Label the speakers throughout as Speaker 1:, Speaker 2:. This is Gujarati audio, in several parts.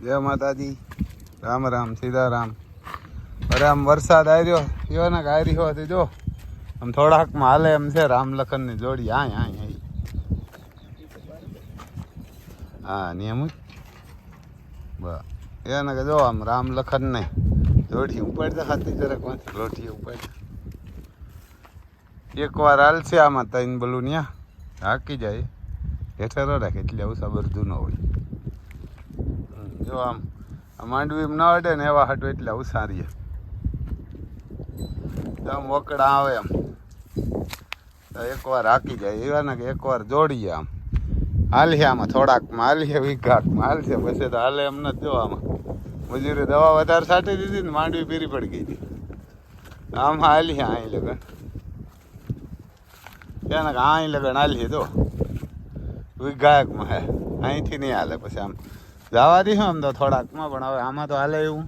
Speaker 1: જય માતાજી, રામ રામ, સીતારામ. અરે આમ વરસાદ આવ્યો એવો ને ગાયરી હોવાથી જો આમ થોડાકમાં હાલે એમ છે. રામ લખન ની જોડી હા નિયમ બસ એને કે જો આમ રામ લખન ને જોડી ઉપાડતા ખાતી જરાક લોઠી ઉપાડતા એક વાર હાલશે આમાં તૈન બલું ન્યા હાકી જાય હેઠેરો રાખે એટલે આવું સાબરધું ન હોય. જો આમ માંડવી ન અડે ને એવા હાટું એટલે આવું સારી આમ વકડા આવે એમ તો એકવાર હાકી જાય એવા ને કે એકવાર જોડીએ આમ હાલીએ આમાં થોડાકમાં હાલીએ વીઘાકમાં હાલશે પછી તો હાલે એમ નથી. જો આમાં મજૂરી દવા વધારે છાંટી દીધી ને માંડવી પીરી પડી ગઈ હતી. આમાં હાલીએ અહીં લગન ત્યાં કે અહીં લગન હાલીએ તો વીઘાકમાં હે અહીંથી નહીં હાલે પછી આમ જવા દઈશું આમ તો થોડાકમાં પણ હવે આમાં તો હાલે એવું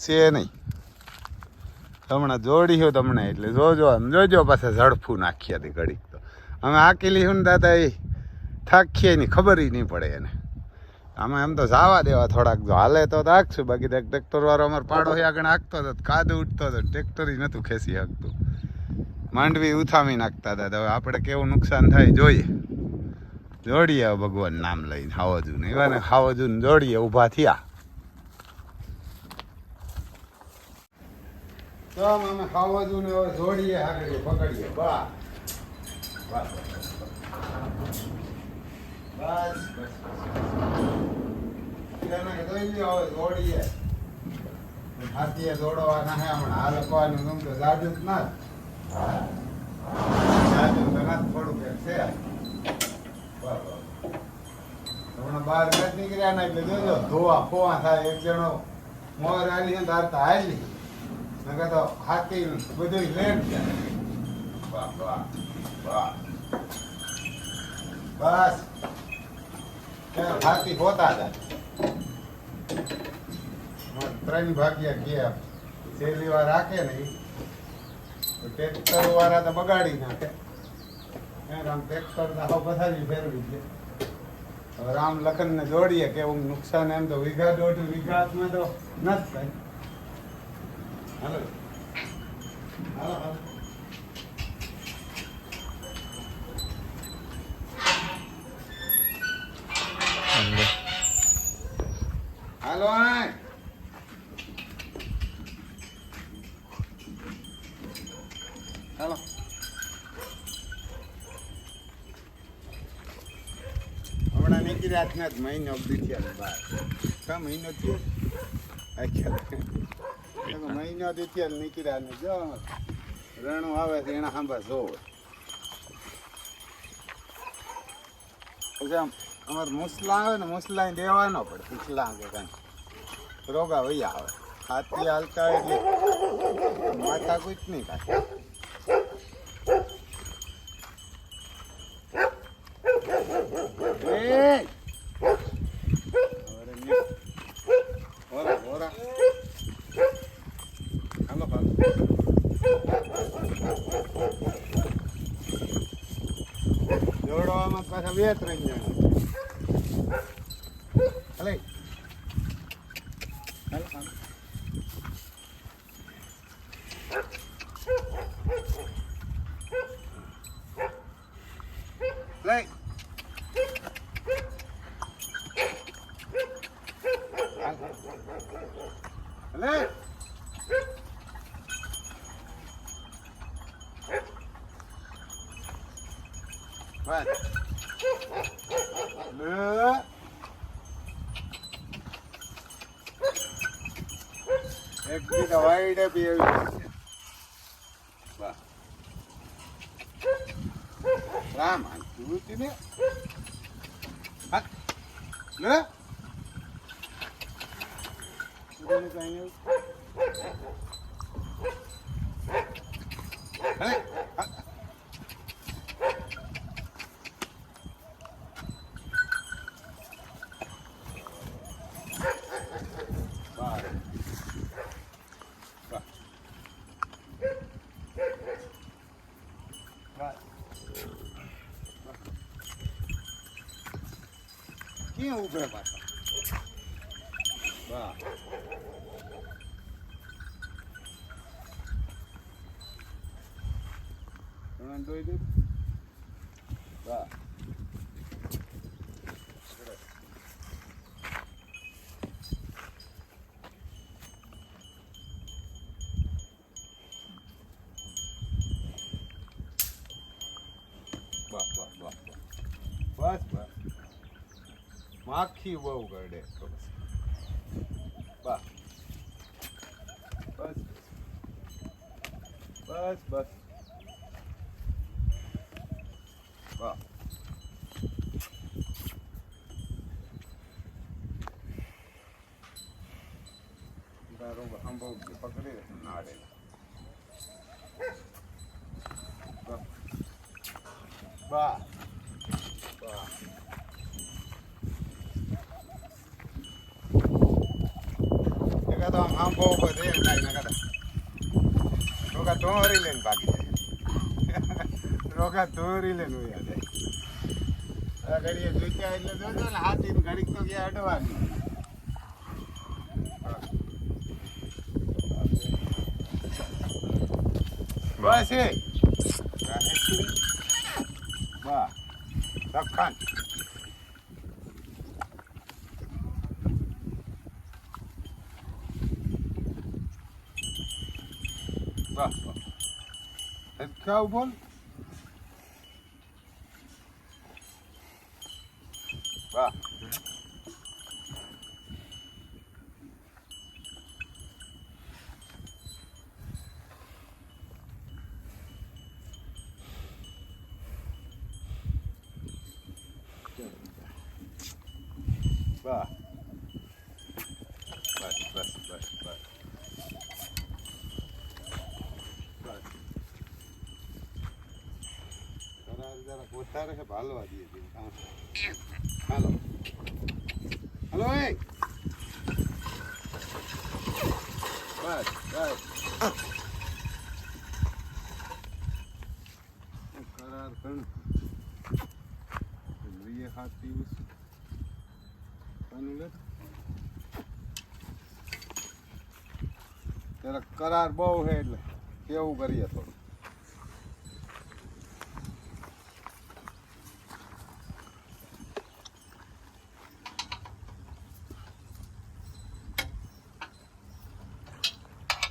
Speaker 1: છે નહીં. હમણાં જોડીશું તમને એટલે જોજો આમ જોજો પાછા ઝડફું નાખીએ હતી ઘડીક તો અમે હાકી લઈશું ને દાદા એ થાકીએ નહીં ખબર નહીં પડે એને. આમાં એમ તો જવા દેવા થોડાક જો હાલે તો હાકશું બાકી તો ટ્રેક્ટર વાળો અમારે પાડો આગળ હાંકતો હતો કાદુ ઉઠતો હતો ટ્રેક્ટર નહોતું ખેંચી શકતું માંડવી ઉથામી નાખતા હતા. હવે આપણે કેવું નુકસાન થાય જોઈએ. જોડીએ ભગવાન નામ લઈને હાવજુને એવા ને હાવજુને જોડીએ ઊભા થયા તો અમે હાવજુને હવે જોડીએ આગળ પકડીએ બસ જોડીએ હાથીએ દોડવાના હે હમણાં આ લખવાનું ગમ તો જાજુ જ ના જાજુ તો ના થોડુંક છે હમણાં બહાર નથી નીકળ્યા ને એટલે જોજો ધોવા ફોવા થાય. એક જણો મોર આલી ને તારતા હાલી નકર તો હાથી બધું લેટ જાય. બસ હાથી પોતા જાય 3 ભાગ્યા ગયા છેલ્લી વાર રાખે ને ટ્રેક્ટર વાળા તો બગાડી નાખે. આમ ટ્રેક્ટર તો પથારી ફેરવી છે. હવે રામ લખન ને જોડીએ કેવું નુકસાન એમ તો વીઘા દોઢ વીઘામાં તો નથી થાય. હાલો હાલો હાલો હાલો હમણાં નીકળ્યા જ નથી મહિનો દીઠિયા બાર મહિનો થયો મહિનો દીઠિયા નીકળ્યા ને જો રણું આવે છે એના સાંભા જોવે પછી આમ અમારે મુસલા આવે ને મુસલા દેવાનો પડે પીછલા કે કાંઈ રોગા વૈયા આવે હાથી હાલતા એટલે માથા કુછ નહીં કાંઈ. જોડવામાં પાછા 2-3 જણા હલે એક બીજા વાઈડે બી એવી રામ જોતી ને ક્યાં ઉભે પાછા વાહ તમે જોઈ દે વાહ બસ બસ માખી બહુ ગળે તો બસ બસ બસ બસ વાહ તારો આંબો પકડી રહે નાડે વાહ વાહ એકા તો આમ આંબો ઉપર રહે કાંઈ ના કરે રોગા ધોરી લઈને ભાગી જાય રોગા ધોરી લઈને ઉયા જાય ઘડીએ જોઈતા એટલે જોજો ને હાથી ઘડીક તો ક્યાં અડવાની બસ એ વાહ લખાણ વાહ વાહ બોલ વાહ વાહ બસ બસ બસ બસ જરા પોતા રહે ભાલવા દઈએ હાલો હાલો એ બસ બસ કરાર કણ લઈએ હાથ દિવસ લે ત્યારે કરાર બહુ છે એટલે કેવું કરીએ થોડું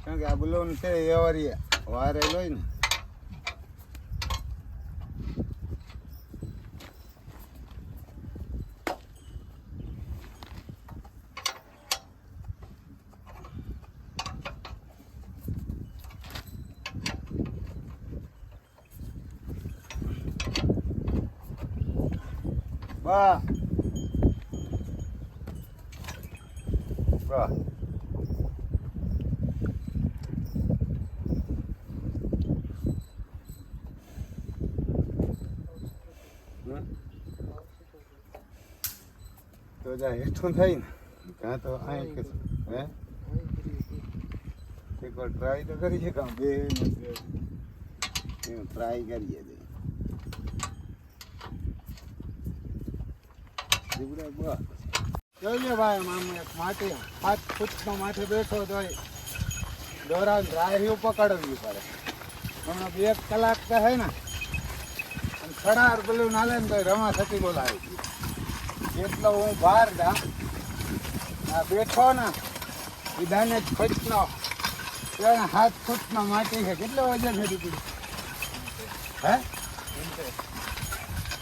Speaker 1: કારણ કે આ બલૂન છે એ વારી વારે લોય ને વાહ વાહ તો જા હેઠું થાય ને કાં તો અહીં કે હે એક વાર ટ્રાય તો કરીએ કાં બે ટ્રાય કરીએ જોઈએ ભાઈ આમ એક માથે 7 ફૂટનો માથે બેઠો તો દોરા રાહ્યું પકડવી પડે હમણાં 2 કલાક તો હે ને અને ખડાર પેલું નાલે ને તો રમા થતી બોલાવી એટલો હું બહાર જા બેઠો ને વિધાને જ ફૂટનો 7 ફૂટનો માટી છે કેટલો વજન છે દીકરી હે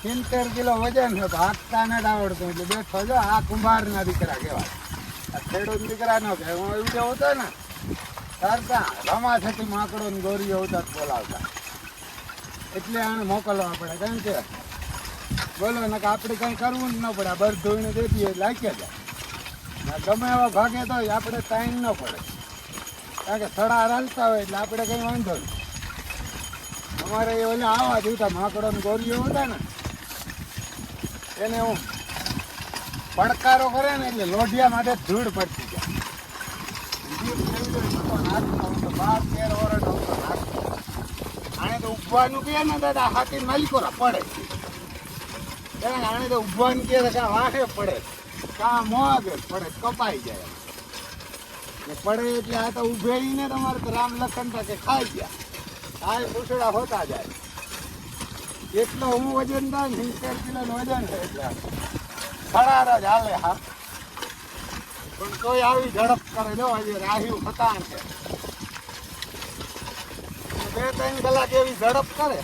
Speaker 1: 70 કિલો વજન છે તો હાથતા ન આવડતું એટલે બેઠો જો આ કુંભારના દીકરા કહેવાય આ ખેડૂત દીકરા નો કહેવાય હું એવું જેવો હતો ને તારતા રમા થતી માકડો ને ગોરીઓ આવતા બોલાવતા એટલે આને મોકલવા પડે કેમ કે બોલો ને કે આપણે કંઈ કરવું જ ન પડે આ બરફ ધોઈને દે દઈએ લાગ્યા જાય ગમે એવા ભાગે તો આપણે ટાઈમ ન પડે કારણ કે સડા હરાલતા હોય એટલે આપણે કંઈ વાંધો નહીં અમારે એ ઓલા આવા જોતા માકડો ને ગોરીઓ હતા ને એને હું પડકારો કરે ને એટલે લોઢિયા માટે ધૂળ પડતી જાય 12-13 વર્ષ આને તો ઉભવાનું કહે ને દાદા હાથી માલિકોરા પડે આને તો ઉભવાનું કહે કાં વાંખે પડે કાં મોગે પડે કપાઈ જાય પડે એટલે આ તો ઉભેડીને તમારે તો રામ લખન કે ખાઈ ગયા. આ પૂછડા હોતા જાય. એટલો હું વજન થાય ને 70 કિલોનું વજન છે એટલે ખરાર જ હાલે. હા પણ કોઈ આવી ઝડપ કરે જો હજી રાહ્યું ખતાણ છે. 2-3 કલાક એવી ઝડપ કરે.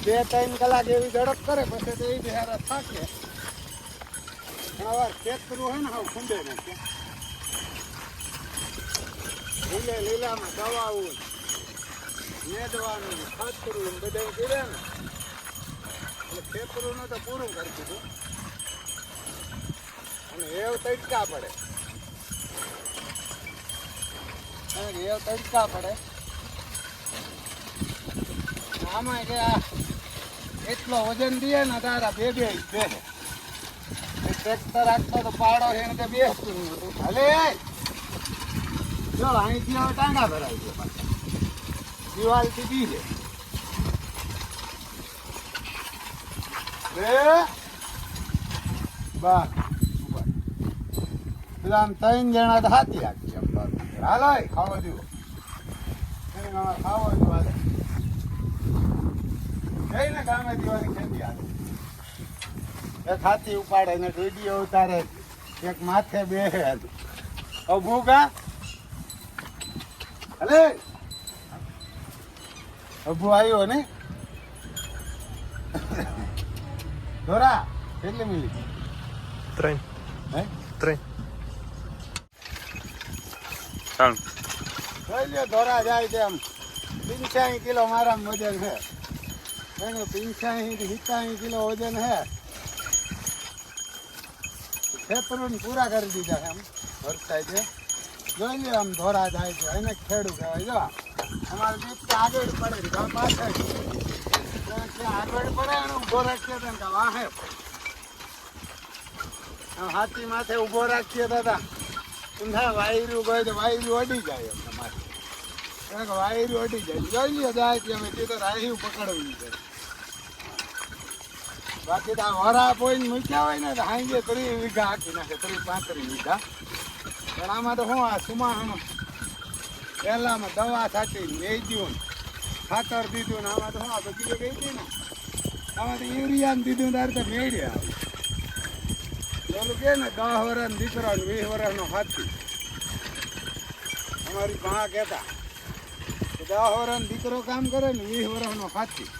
Speaker 1: 2-3 કલાક એવી ઝડપ કરે પછી તો એ બિહારા થાકે. હવે ખેતરું હોય ને હવે ખુંડે નથી. લીલામાં દવાવું મેદવાનું ખાતરું બધું કર્યા ને એટલે ખેતરું તો પૂરું કરી દીધું. અને એવ તડકા પડે. આમાં કે આ એટલો વજન દે ને તારા બે ટ્રેક્ટર રાખતો તો પાડો એને કે બેસતું નતું. ભલે ચાલ અહીંથી હવે ટાંગા ભરાઈ ગયો પાછા દિવાલથી બીજે બા પેલા આમ 3 જણા તો હાથી રાખી હાલો ખાવા જુઓ ખાવા જુઓ જઈને ગામે દિવાળી ખેતી હાલે. એક હાથી ઉપાડે ને રેડિયો ઉતારે એક માથે બેસે ભૂગા હલે અભુ આવ્યો ને ધોરા કેટલી મિનિટ
Speaker 2: 3
Speaker 1: હે
Speaker 2: 3
Speaker 1: જોઈ લ્યો ધોરા જાય છે આમ 85 કિલો મારા વજન છે. 85-87 કિલો વજન છે. ખેતરું પૂરા કરી દીધા એમ વરસાદ છે. જોઈ લ્યો આમ ધોરા જાય છે એને ખેડૂ કહેવાય. જો અમારે દીપ આગળ પડે પાછળ આગળ પડે એને ઉભો રાખીએ તો વાહે હાથી માથે ઉભો રાખીએ દાદા ઊંધા વાયરું ગયો તો વાયરું અડી જાય તમારે વાયરું અડી જાય. જોઈ લ્યો જાય કે અમે કીધું રાહ્યું પકડવું છે. બાકી તો વરા પોઈને મૂક્યા હોય ને તો હાંજે 30 વીઘા હાકી નાખે 30-35 વીઘા. પણ આમાં તો શું આ સુમાહામાં પહેલામાં દવા છાંટી મેજ્યું ખાતર દીધું ને આમાં તો શું આ બગીચો ગઈ હતી ને આમાં તો યુરિયા દીધું તારે તો મેળ્યા પેલું કે ને 10 વર્ષનો દીકરો ને 20 વર્ષનો હાથી. અમારી ભા કહેતા 10 વર્ષનો દીકરો કામ કરે ને 20 વર્ષનો હાથી.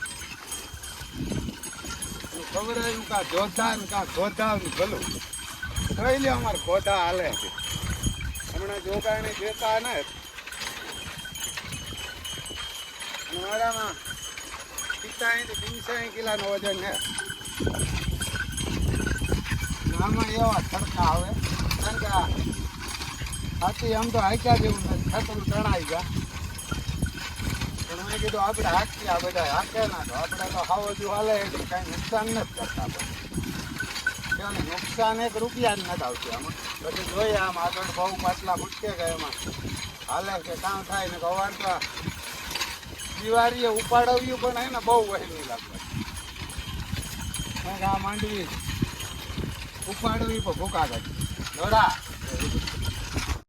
Speaker 1: ખબર આવ્યું કા ધોધા ને કા ધોધા ને ભલું જોઈ લે અમારે ધોધા હાલે છે. હમણાં જોગાણી દેતા ને મારામાં 85 કિલોનું વજન છે. આમાં એવા ખડકા આવે કારણ કે હાથી આમ તો હાક્યા જેવું નથી ખતરું તણાઈ ગયા. પણ મેં કીધું આપણે હાકીએ આ બધા હાકે ના તો આપણે તો ખાવજુ હાલે એટલે કાંઈ નુકસાન નથી કરતા. આપણે નુકસાન 1 રૂપિયા જ નથી આવતી આમાં. પછી જોઈએ આમ આગળ બહુ પાટલા મૂકે ગયા એમાં હાલે કે કામ થાય ને અવાર તો દિવાળીએ ઉપાડવ્યું પણ હે ને બહુ વહેલી લાગે. આ માંડવી ઉપાડવી પણ ભૂકા કાઢી દોડા